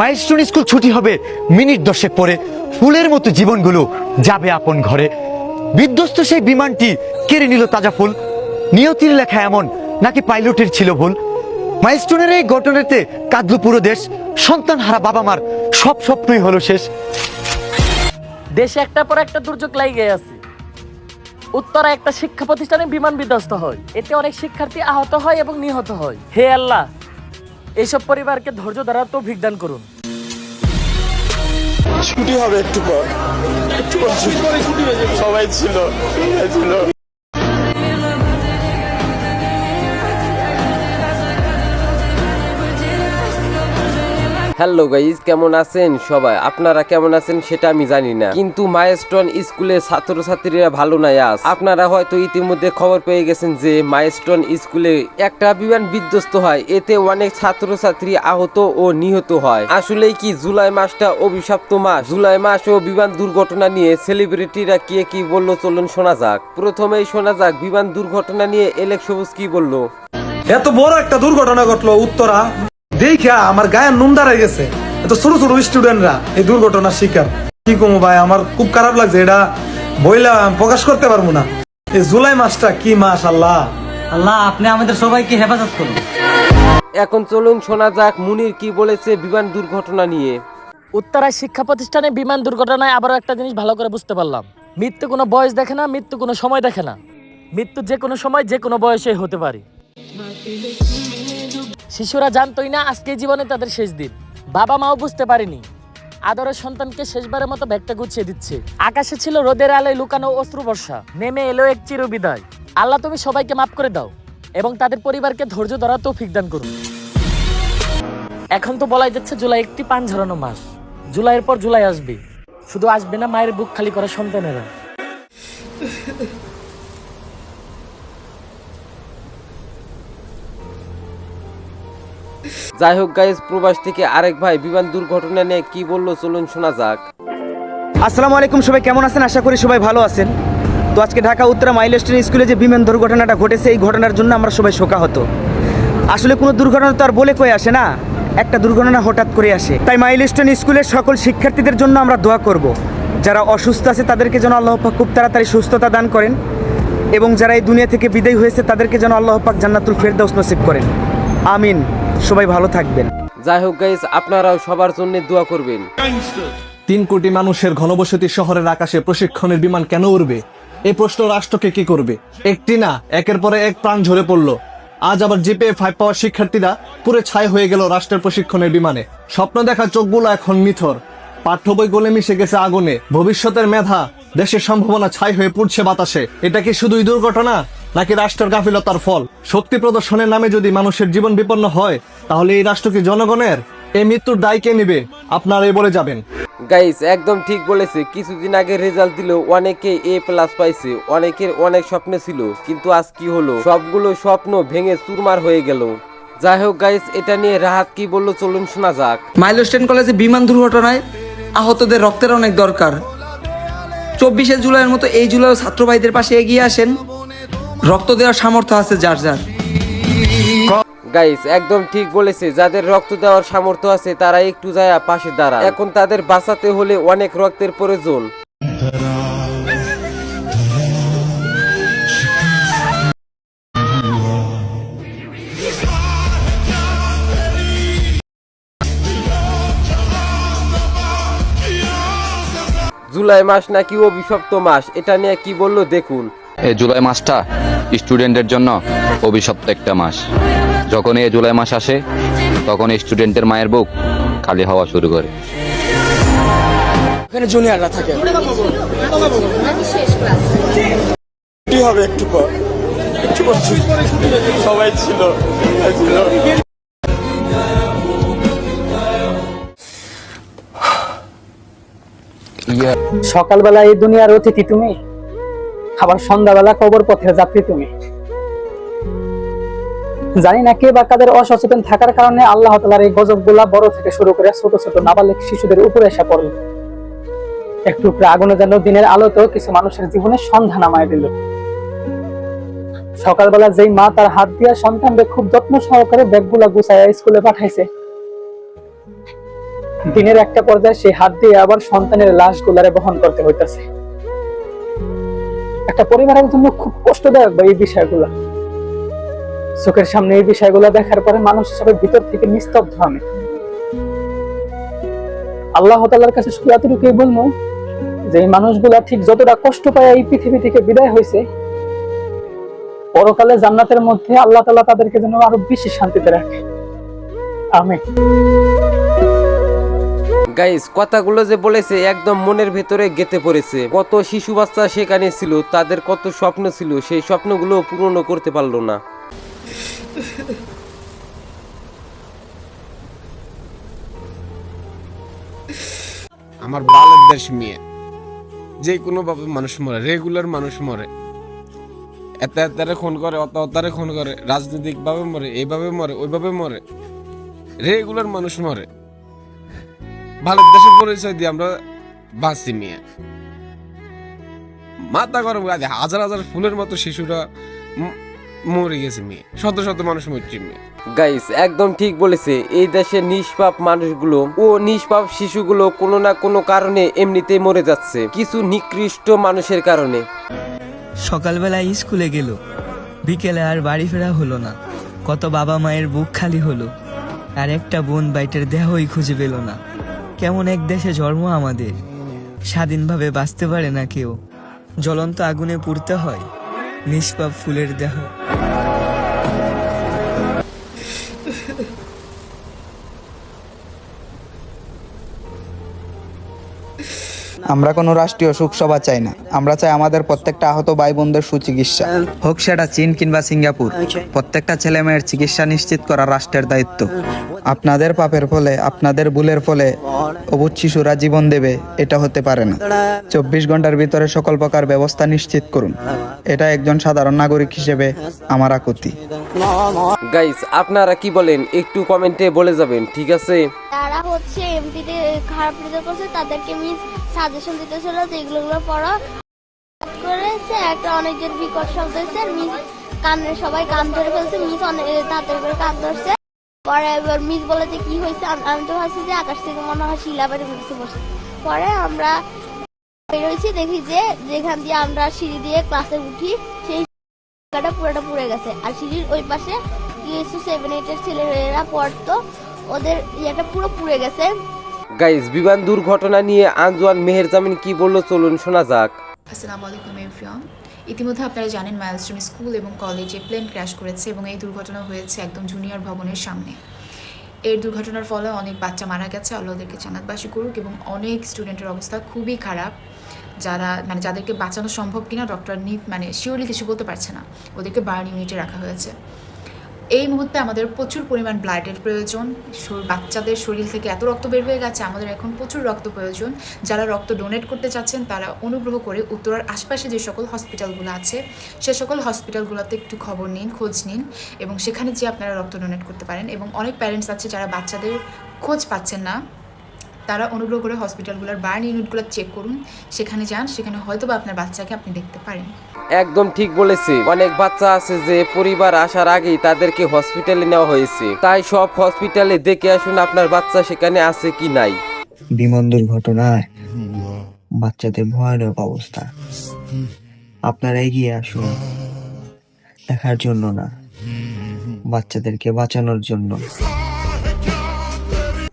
Milestone school ছুটি হবে minute 10 পরে। ফুলের মতো জীবনগুলো যাবে আপন ঘরে। বিধ্বস্ত সেই বিমানটি কেড়ে নিল তাজা ফুল। নিয়তির লেখা এমন নাকি পাইলটের ছিল ভুল? মাইলস্টোনের এই ঘটনাতে কাঁদল পুরো দেশ। সন্তান হারা বাবা মার সব স্বপ্নই হলো শেষ। দেশে একটা পর একটা দুর্যোগ লাগিয়ে আছে। উত্তরা একটা শিক্ষা প্রতিষ্ঠানে বিমান বিধ্বস্ত হয়, এতে অনেক শিক্ষার্থী আহত হয় এবং নিহত হয়। হে আল্লাহ, এইসব পরিবারকে ধৈর্য ধরার তৌফিক দান করুন। ছুটি হবে একটু পর, সবাই ছিল। হ্যালো গাইজ, কেমন আছেন সবাই? আপনারা কেমন আছেন সেটা আমি জানি না, কিন্তু মাইলস্টোন স্কুলের ছাত্রছাত্রীরা ভালো নাই আজ। আপনারা হয়তো ইতিমধ্যে খবর পেয়ে গেছেন যে মাইলস্টোন স্কুলে একটা বিমান বিধ্বস্ত হয়, এতে অনেক ছাত্রছাত্রী আহত ও নিহত হয়। আসলেই কি জুলাই মাসটা অভিশপ্ত মাস? জুলাই মাস ও বিমান দুর্ঘটনা নিয়ে সেলিব্রিটিরা কে কি বললো চলুন শোনা যাক। প্রথমেই শোনা যাক বিমান দুর্ঘটনা নিয়ে এলেক্স সবুজ কি বললো। এত বড় একটা দুর্ঘটনা ঘটলো উত্তরা, দেখা আমার গায়ের নুন দাঁড়ায় গেছে। এত ছোট ছোট স্টুডেন্টরা এই দুর্ঘটনার শিকার। কি কমু ভাই, আমার খুব খারাপ লাগছে। এটা বইলা প্রকাশ করতে পারবো না। এই জুলাই মাসটা কি মাস! আল্লাহ আল্লাহ, আপনি আমাদের সবাইকে হেফাজত করুন। এখন চলুন শোনা যাক মুনির কি বলেছে বিমান দুর্ঘটনা নিয়ে। উত্তরায় শিক্ষা প্রতিষ্ঠানে বিমান দুর্ঘটনায় আবারও একটা জিনিস ভালো করে বুঝতে পারলাম, মৃত্যু কোনো বয়স দেখে না, মৃত্যু কোনো সময় দেখে না। মৃত্যু যে কোনো সময় যে কোনো বয়সে হতে পারে। শিশুরা জানতোই না আজকে জীবনে তাদের শেষ দিন। বাবা মাও বুঝতে পারেনি আদরের সন্তানকে শেষবারের মতো ব্যাগটা গুছিয়ে দিচ্ছে। আকাশে ছিল রোদের আলোয় লুকানো অশ্রু বর্ষা, নেমে এলো এক চির বিদায়। আল্লাহ তুমি সবাইকে মাফ করে দাও এবং তাদের পরিবারকে ধৈর্য ধরার তৌফিক দান করুন। এখন তো বলাই যাচ্ছে জুলাই একটি পান ঝরানো মাস। জুলাইয়ের পর জুলাই আসবে, শুধু আসবে না মায়ের বুক খালি করা সন্তানেরা। যাই হোক গাইজ, প্রবাস থেকে আরেক ভাই বিমান দুর্ঘটনা নিয়ে কি বললো চলুন শোনা যাক। আসসালামু আলাইকুম, সবাই কেমন আছেন? আশা করি সবাই ভালো আছেন। তো আজকে ঢাকা উত্তরা মাইলস্টোন স্কুলে যে বিমান দুর্ঘটনাটা ঘটেছে, এই ঘটনার জন্য আমরা সবাই শোকাহত। আসলে কোনো দুর্ঘটনা তো আর বলে কয়ে আসে না, একটা দুর্ঘটনা হঠাৎ করে আসে। তাই মাইলস্টোন স্কুলের সকল শিক্ষার্থীদের জন্য আমরা দোয়া করব। যারা অসুস্থ আছে তাদেরকে যেন আল্লাহ পাক খুব তাড়াতাড়ি সুস্থতা দান করেন, এবং যারা এই দুনিয়া থেকে বিদায় হয়েছে তাদেরকে যেন আল্লাহ পাক জান্নাতুল ফেরদাউস নসিব করেন। আমিন। সবাই ভালো থাকবেন। যাই হোক গাইজ, আপনারাও সবার জন্য দোয়া করবেন। 3 কোটি মানুষের ঘনবসতি শহরের আকাশে প্রশিক্ষণের বিমান কেন উড়বে? এই প্রশ্ন রাষ্ট্রকে কি করবে? একটি না, একের পরে এক প্রাণ ঝরে পড়লো। আজ আবার জিপিএ 5 পাওয়া শিক্ষার্থীরা পুরো ছাই হয়ে গেল রাষ্ট্রের প্রশিক্ষণের বিমানে। স্বপ্ন দেখা চোখগুলো এখন নিথর, পাঠ্য বই গলে মিশে গেছে আগুনে। ভবিষ্যতের মেধা, দেশের সম্ভাবনা ছাই হয়ে পড়ছে বাতাসে। এটা কি শুধুই দুর্ঘটনা নাকি রাষ্ট্রের গাফিলতার ফল? শক্তি প্রদর্শনের নামে যদি মানুষের জীবন বিপন্ন হয়, তাহলে এই রাষ্ট্র কি জনগণের? এই মৃত্যুর দায় কে নিবে? আপনারাই বলে যাবেন। গাইস একদম ঠিক বলেছে। কিছুদিন আগে রেজাল্ট দিল, অনেকে A+ পাইছে, অনেকের অনেক স্বপ্ন ছিল, কিন্তু আজ কি হলো? সবগুলো স্বপ্ন ভেঙে চুরমার হয়ে গেল। যাই হোক গাইস, এটা নিয়ে রাহাত কি বললো চলুন শোনা যাক। মাইলস্টোন কলেজে বিমান দুর্ঘটনায় আহতদের রক্তের অনেক দরকার। 24শে জুলাইয়ের মতো এই জুলাইও ছাত্র ভাইদের পাশে এগিয়ে আসেন। রক্ত দেওয়ার সামর্থ্য আছে যার যার। গাইস একদম ঠিক বলেছে, যাদের রক্ত দেওয়ার সামর্থ্য আছে তারা একটু যায় পাশে দাঁড়ায়। এখন তাদের বাঁচাতে হলে অনেক রক্তের প্রয়োজন। জুলাই মাস নাকি অভিশপ্ত মাস, এটা নিয়ে কি বললো দেখুন। এই জুলাই মাসটা স্টুডেন্টের জন্য অভিশপ্ত একটা মাস। যখন এই জুলাই মাস আসে, তখন স্টুডেন্টের মায়ের বুক খালি হওয়া শুরু করে। এখানে জুনিয়ররা থাকে। ছুটি হবে একটু পর, সবাই ছিল। সকালবেলা এই দুনিয়ার অতিথি তুমি, আবার সন্ধ্যাবেলা কবর পথের যাত্রী তুমি। জানি না কে বা কাদের অসচেতন থাকার কারণে আল্লাহ তাআলার এই গজবগুলা বড় থেকে শুরু করে ছোট ছোট নাবালিক শিশুদের উপরে এসে পড়ল। একটু আগুনে যেন দিনের আলোতেও কিছু মানুষের জীবনে সন্ধ্যা নামায় দিল। সকালবেলা যেই মা তার হাত দিয়া সন্তানকে খুব যত্ন সহকারে ব্যাগগুলা গুছাইয়া স্কুলে পাঠাইছে, দিনের একটা পর্যায়ে সেই হাত দিয়ে আবার সন্তানের লাশ গুলারে বহন করতে হইতেছে। একটা পরিবারের জন্য খুব কষ্টদায়ক এই বিষয়গুলো। চোখের সামনে এই বিষয়গুলো দেখার পরে মানুষ হিসাবে ভিতর থেকে নিস্তব্ধ আমি। আল্লাহ তাআলার কাছে শুধু এতটুকুই বলবো যে এই মানুষগুলা ঠিক যতটা কষ্ট পায় এই পৃথিবী থেকে বিদায় হয়েছে, পরকালে জান্নাতের মধ্যে আল্লাহ তাআলা তাদেরকে যেন আরো বেশি শান্তিতে রাখে। আমিন। গাইস, কথাগুলো যে বলেছে একদম মনের ভেতরে গেঁথে পড়েছে। কত শিশু বাচ্চা সেখানে ছিল, তাদের কত স্বপ্ন ছিল, সেই স্বপ্নগুলো পূরণ করতে পারলো না। আমার বালের দেশ মেয়ে, যে কোনো ভাবে মানুষ মরে, রেগুলার মানুষ মরে, এতারে খুন করে, অতারে খুন করে, রাজনৈতিক ভাবে মরে, এইভাবে মরে, ওইভাবে মরে, রেগুলার মানুষ মরে। ভারত দেশের পরিচয় দিয়ে আমরা বাঁচি মেয়ে, মাথা গরম গাছে হাজার হাজার ফুলের মতো শিশুরা মরে গেছে মেয়ে, শত শত মানুষ মরছে মেয়ে। গাইস, একদম ঠিক বলেছে। এই দেশের নিষ্পাপ মানুষগুলো ও নিষ্পাপ শিশুগুলো কোনো না কোনো কারণে এমনিতেই মরে যাচ্ছে, কিছু নিকৃষ্ট মানুষের কারণে। সকালবেলা স্কুলে গেল, বিকেলে আর বাড়ি ফেরা হলো না। কত বাবা মায়ের বুক খালি হলো, আর একটা বোন বাইটের দেহই খুঁজে পেল না। কেমন এক দেশে জন্ম আমাদের, স্বাধীনভাবে বাঁচতে পারে না কেউ, জ্বলন্ত আগুনে পুড়তে হয় নিষ্পাপ ফুলের দেহ। আমরা কোনো রাষ্ট্রীয় শোক সভা চাই না, আমরা চাই আমাদের প্রত্যেকটা আহত ভাই বোনদের সুচিকিৎসা। হোক সেটা চীন কিংবা সিঙ্গাপুর, প্রত্যেকটা ছেলে মেয়ের চিকিৎসা নিশ্চিত করা রাষ্ট্রের দায়িত্ব। আপনাদের পাপের ফলে, আপনাদের ভুলের ফলে অবুঝ শিশুরা জীবন দেবে, এটা হতে পারে না। 24 ঘন্টার ভিতরে সকল প্রকার ব্যবস্থা নিশ্চিত করুন, এটা একজন সাধারণ নাগরিক হিসেবে আমার আকুতি। গাইস, আপনারা কি বলেন একটু কমেন্টে বলে যাবেন, ঠিক আছে? তারা হচ্ছে এমপিতে খারাপ রেজাল্ট করছে, তাদেরকে মিস সাজেশন দিতেছিল যে এগুলো পড়া করেছে। একটা অনেকজন বিকট শব্দ হয়েছে, মিস কানের সবাই কান ধরে ফেলছে, মিস অনেক তাড়াতাড়ি করে কান ধরছে। পরে এবার মিস বলে যে কি হয়েছে, আমি তো ভাবছি যে আকাশ থেকে মনে হয় শিলা বেড়ে ঘুরছে বসে। পরে আমরা বেরোইছি, দেখি যে যেখান দিয়ে আমরা সিঁড়ি দিয়ে ক্লাসে উঠি সেই জায়গাটা পুরোটা পুড়ে গেছে। আর সিঁড়ির ওই পাশে কিছু 7-8 ছেলেরা পড়তো, ওদের ইয়েটা পুরো পুড়ে গেছে। গাইস, বিমান দুর্ঘটনা নিয়ে আঞ্জুয়ান মেহেরজামিন কি বললো চলুন শোনা যাক। আসসালামু আলাইকুম এভরিওয়ান। ইতিমধ্যে আপনারা জানেন মাইলস্টোন স্কুল এবং কলেজে প্লেন ক্র্যাশ করেছে এবং এই দুর্ঘটনা হয়েছে একদম জুনিয়র ভবনের সামনে। এর দুর্ঘটনার ফলে অনেক বাচ্চা মারা গেছে, আল্লাহ ওদেরকে জান্নাতবাসী করুক। এবং অনেক স্টুডেন্টের অবস্থা খুবই খারাপ, যাদেরকে বাঁচানো সম্ভব কিনা ডক্টর শিওরলি কিছু বলতে পারছে না, ওদেরকে বার্ন ইউনিটে রাখা হয়েছে। এই মুহূর্তে আমাদের প্রচুর পরিমাণ ব্লাডের প্রয়োজন। বাচ্চাদের শরীর থেকে এত রক্ত বের হয়ে গেছে, আমাদের এখন প্রচুর রক্ত প্রয়োজন। যারা রক্ত ডোনেট করতে চাচ্ছেন তারা অনুগ্রহ করে উত্তরার আশপাশে যে সকল হসপিটালগুলো আছে সে সকল হসপিটালগুলোতে একটু খবর নিন, খোঁজ নিন এবং সেখানে যে আপনারা রক্ত ডোনেট করতে পারেন। এবং অনেক প্যারেন্টস আছে যারা বাচ্চাদের খোঁজ পাচ্ছেন না, তারা অনুগ্রহ করে হসপিটালগুলোর বার্ন ইউনিটগুলো চেক করুন, সেখানে যান, সেখানে হয়তো বা আপনার বাচ্চাকে আপনি দেখতে পারেন। একদম ঠিক বলেছে। অনেক বাচ্চা আছে যে পরিবার আসার আগেই তাদেরকে হসপিটালে নেওয়া হয়েছে, তাই সব হসপিটালে দেখে আসুন আপনার বাচ্চা সেখানে আছে কি নাই। বিমান দুর্ঘটনায় বাচ্চাদের ভয়ানক অবস্থা, আপনারা এগিয়ে আসুন, দেখার জন্য না, বাচ্চাদেরকে বাঁচানোর জন্য।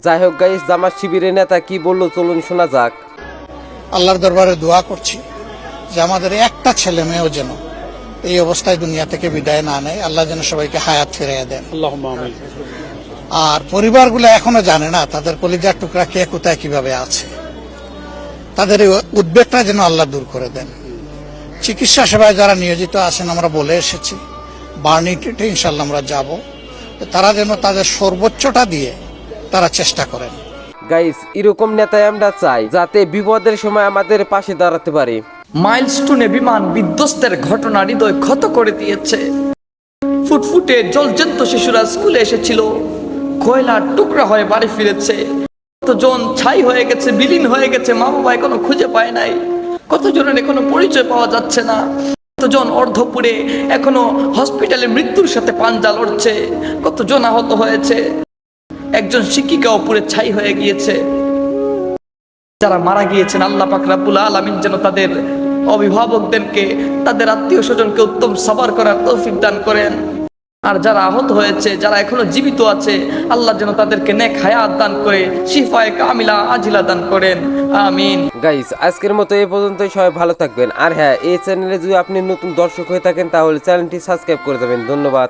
যাই হোক গাইস, জামাত শিবিরের নেতা কি বললো চলুন শোনা যাক। আল্লাহর দরবারে দোয়া করছি যে আমাদের একটা ছেলে মেয়েও যেন এই অবস্থায় দুনিয়া থেকে বিদায় না নেয়, আল্লাহ যেন সবাইকে হায়াত ফিরিয়ে দেন। আর পরিবারগুলো এখনো জানে না তাদের কলিজার টুকরা কে কোথায় কিভাবে আছে, তাদের এই উদ্বেগটা যেন আল্লাহ দূর করে দেন। চিকিৎসা সেবায় যারা নিয়োজিত আছেন আমরা বলে এসেছি, বার্নিটিতে ইনশাল্লাহ আমরা যাব, তারা যেন তাদের সর্বোচ্চটা দিয়ে তারা চেষ্টা করেন। গাইস, এরকম নেতাই আমরা চাই যাতে বিপদের সময় আমাদের পাশে দাঁড়াতে পারে। মাইলস্টোনে বিমান বিধ্বস্তের ঘটনা হৃদয় ক্ষত করে দিয়েছে। ফুটফুটে জলজন্ত শিশুরা স্কুলে এসেছিল, কয়লার টুকরা হয়ে বাড়ি ফিরেছে। কতজন ছাই হয়ে গেছে, বিলীন হয়ে গেছে, মা বাবা এখনো খুঁজে পায় নাই। কতজনের এখনো পরিচয় পাওয়া যাচ্ছে না। কতজন অর্ধপুরে এখনো হসপিটালে মৃত্যুর সাথে পাঞ্জা লড়ছে। কতজন আহত হয়েছে। একজন শিক্ষিকাও পুরে ছাই হয়ে গিয়েছে। যারা মারা গিয়েছেন আল্লাহ পাক রব্বুল আলামিন যেন তাদের অভিভাবকদেরকে, তাদের আত্মীয় স্বজনকে উত্তম সবার করার তৌফিক দান করেন। আর যারা আহত হয়েছে, যারা এখনো জীবিত আছে, আল্লাহ যেন তাদেরকে নেক হায়াত দান করে শিফায়ে কামিলা আজিলা দান করেন, আমিন। গাইস, আজকের মতো এই পর্যন্তই। সবাই ভালো থাকবেন। আর হ্যাঁ, এই চ্যানেলে যদি আপনি নতুন দর্শক হয়ে থাকেন তাহলে চ্যানেলটি সাবস্ক্রাইব করে দেবেন। ধন্যবাদ।